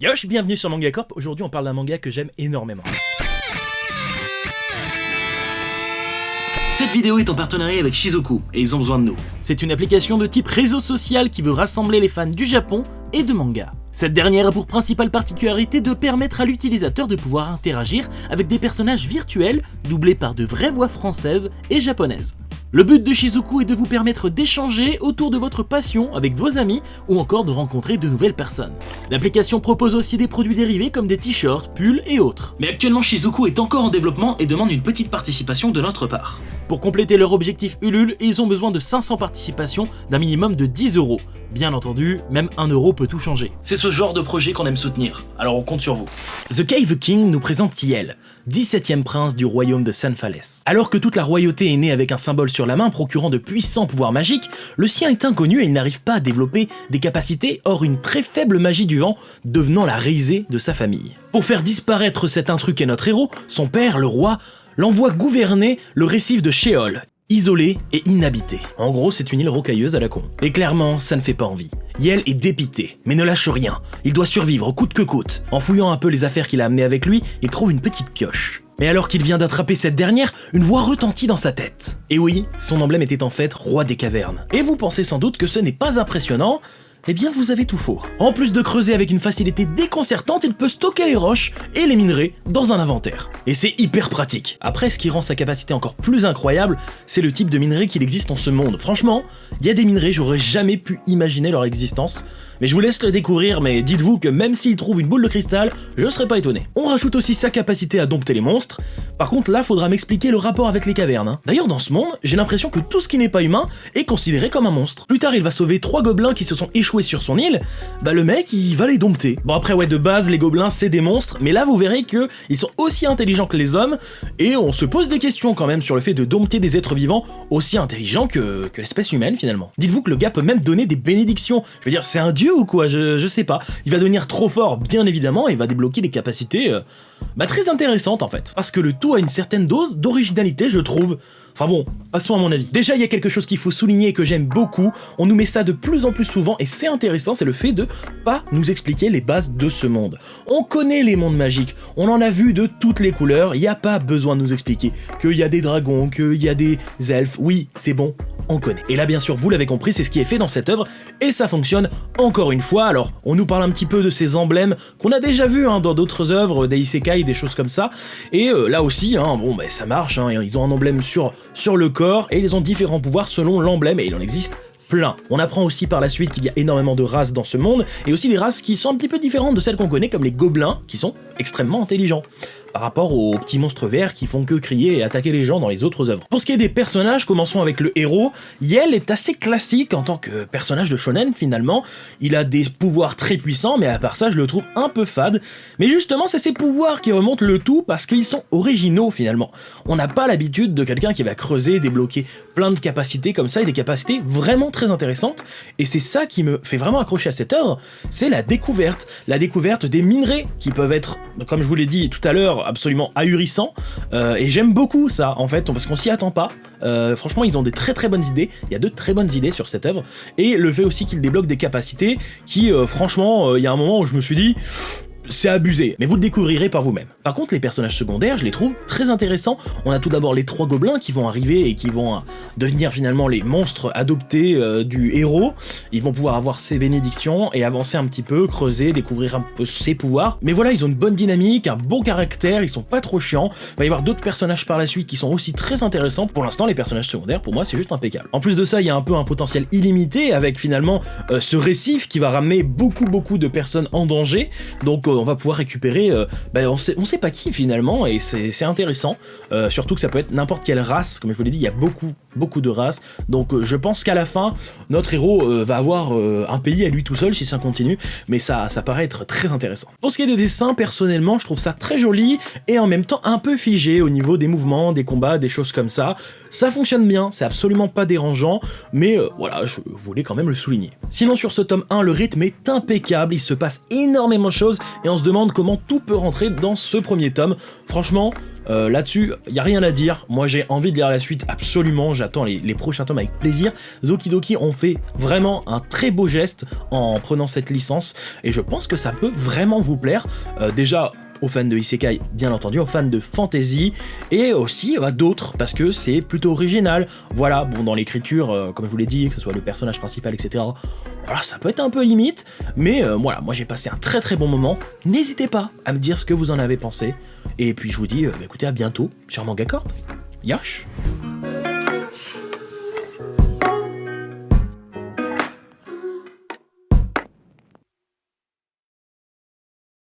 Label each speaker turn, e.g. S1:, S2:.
S1: Yosh, bienvenue sur Manga Corp. Aujourd'hui on parle d'un manga que j'aime énormément.
S2: Cette vidéo est en partenariat avec Shizoku et ils ont besoin de nous.
S1: C'est une application de type réseau social qui veut rassembler les fans du Japon et de manga. Cette dernière a pour principale particularité de permettre à l'utilisateur de pouvoir interagir avec des personnages virtuels doublés par de vraies voix françaises et japonaises. Le but de Shizoku est de vous permettre d'échanger autour de votre passion avec vos amis ou encore de rencontrer de nouvelles personnes. L'application propose aussi des produits dérivés comme des t-shirts, pulls et autres.
S2: Mais actuellement Shizoku est encore en développement et demande une petite participation de notre part.
S1: Pour compléter leur objectif Ulule, ils ont besoin de 500 participations d'un minimum de 10 €. Bien entendu, même 1 € peut tout changer.
S2: C'est ce genre de projet qu'on aime soutenir, alors on compte sur vous.
S1: The Cave King nous présente Yel, 17e prince du royaume de Sanfales. Alors que toute la royauté est née avec un symbole sur la main procurant de puissants pouvoirs magiques, le sien est inconnu et il n'arrive pas à développer des capacités hors une très faible magie du vent, devenant la risée de sa famille. Pour faire disparaître cet intrus qu'est notre héros, son père, le roi, l'envoie gouverner le récif de Sheol, isolé et inhabité. En gros, c'est une île rocailleuse à la con. Et clairement, ça ne fait pas envie. Yel est dépité, mais ne lâche rien. Il doit survivre coûte que coûte. En fouillant un peu les affaires qu'il a amenées avec lui, il trouve une petite pioche. Mais alors qu'il vient d'attraper cette dernière, une voix retentit dans sa tête. Et oui, son emblème était en fait roi des cavernes. Et vous pensez sans doute que ce n'est pas impressionnant. Eh bien vous avez tout faux. En plus de creuser avec une facilité déconcertante, il peut stocker les roches et les minerais dans un inventaire. Et c'est hyper pratique. Après, ce qui rend sa capacité encore plus incroyable, c'est le type de minerais qu'il existe en ce monde. Franchement, il y a des minerais, j'aurais jamais pu imaginer leur existence. Mais je vous laisse le découvrir, mais dites-vous que même s'il trouve une boule de cristal, je serais pas étonné. On rajoute aussi sa capacité à dompter les monstres. Par contre là, faudra m'expliquer le rapport avec les cavernes. D'ailleurs dans ce monde, j'ai l'impression que tout ce qui n'est pas humain est considéré comme un monstre. Plus tard, il va sauver 3 gobelins qui se sont échoués sur son île. Bah le mec, il va les dompter. Bon après ouais, de base, les gobelins c'est des monstres, mais là vous verrez que ils sont aussi intelligents que les hommes, et on se pose des questions quand même sur le fait de dompter des êtres vivants aussi intelligents que l'espèce humaine finalement. Dites-vous que le gars peut même donner des bénédictions. Je veux dire, c'est un dieu ou quoi, je sais pas. Il va devenir trop fort, bien évidemment, et il va débloquer des capacités très intéressantes en fait. Parce que le tout a une certaine dose d'originalité, je trouve. Enfin bon, passons à mon avis. Déjà, il y a quelque chose qu'il faut souligner et que j'aime beaucoup, on nous met ça de plus en plus souvent et c'est intéressant, c'est le fait de pas nous expliquer les bases de ce monde. On connaît les mondes magiques, on en a vu de toutes les couleurs, il n'y a pas besoin de nous expliquer qu'il y a des dragons, qu'il y a des elfes, oui, c'est bon, on connaît. Et là, bien sûr, vous l'avez compris, c'est ce qui est fait dans cette œuvre et ça fonctionne encore une fois. Alors, on nous parle un petit peu de ces emblèmes qu'on a déjà vus dans d'autres œuvres, des isekai, des choses comme ça, et là aussi, ça marche, ils ont un emblème sur le corps et ils ont différents pouvoirs selon l'emblème et il en existe plein. On apprend aussi par la suite qu'il y a énormément de races dans ce monde et aussi des races qui sont un petit peu différentes de celles qu'on connaît comme les gobelins qui sont extrêmement intelligents par rapport aux petits monstres verts qui font que crier et attaquer les gens dans les autres œuvres. Pour ce qui est des personnages, commençons avec le héros. Yel est assez classique en tant que personnage de shonen finalement. Il a des pouvoirs très puissants, mais à part ça, je le trouve un peu fade. Mais justement, c'est ces pouvoirs qui remontent le tout parce qu'ils sont originaux finalement. On n'a pas l'habitude de quelqu'un qui va creuser, débloquer plein de capacités comme ça, et des capacités vraiment très intéressantes. Et c'est ça qui me fait vraiment accrocher à cette œuvre, c'est la découverte des minerais qui peuvent être, comme je vous l'ai dit tout à l'heure, absolument ahurissant, et j'aime beaucoup ça en fait parce qu'on s'y attend pas. Franchement, ils ont des très très bonnes idées, il y a de très bonnes idées sur cette œuvre, et le fait aussi qu'ils débloquent des capacités qui franchement, il y a un moment où je me suis dit c'est abusé, mais vous le découvrirez par vous-même. Par contre, les personnages secondaires, je les trouve très intéressants. On a tout d'abord les 3 gobelins qui vont arriver et qui vont devenir finalement les monstres adoptés du héros. Ils vont pouvoir avoir ses bénédictions et avancer un petit peu, creuser, découvrir un peu ses pouvoirs. Mais voilà, ils ont une bonne dynamique, un bon caractère, ils sont pas trop chiants. Il va y avoir d'autres personnages par la suite qui sont aussi très intéressants. Pour l'instant, les personnages secondaires, pour moi, c'est juste impeccable. En plus de ça, il y a un peu un potentiel illimité avec finalement ce récif qui va ramener beaucoup de personnes en danger. Donc on va pouvoir récupérer, on sait pas qui finalement, et c'est intéressant, surtout que ça peut être n'importe quelle race, comme je vous l'ai dit, il y a beaucoup de races, donc je pense qu'à la fin, notre héros va avoir un pays à lui tout seul si ça continue, mais ça paraît être très intéressant. Pour ce qui est des dessins, personnellement, je trouve ça très joli, et en même temps un peu figé au niveau des mouvements, des combats, des choses comme ça. Ça fonctionne bien, c'est absolument pas dérangeant, mais voilà, je voulais quand même le souligner. Sinon sur ce tome 1, le rythme est impeccable, il se passe énormément de choses, et on se demande comment tout peut rentrer dans ce premier tome. Franchement, là-dessus, y a rien à dire. Moi, j'ai envie de lire la suite, absolument. J'attends les prochains tomes avec plaisir. Doki Doki ont fait vraiment un très beau geste en prenant cette licence, et je pense que ça peut vraiment vous plaire. Déjà, aux fans de Isekai, bien entendu, aux fans de fantasy, et aussi à d'autres, parce que c'est plutôt original. Voilà, bon, dans l'écriture, comme je vous l'ai dit, que ce soit le personnage principal, etc., voilà, ça peut être un peu limite, mais voilà, moi j'ai passé un très très bon moment. N'hésitez pas à me dire ce que vous en avez pensé, et puis je vous dis, écoutez, à bientôt sur Manga Corp. Yosh!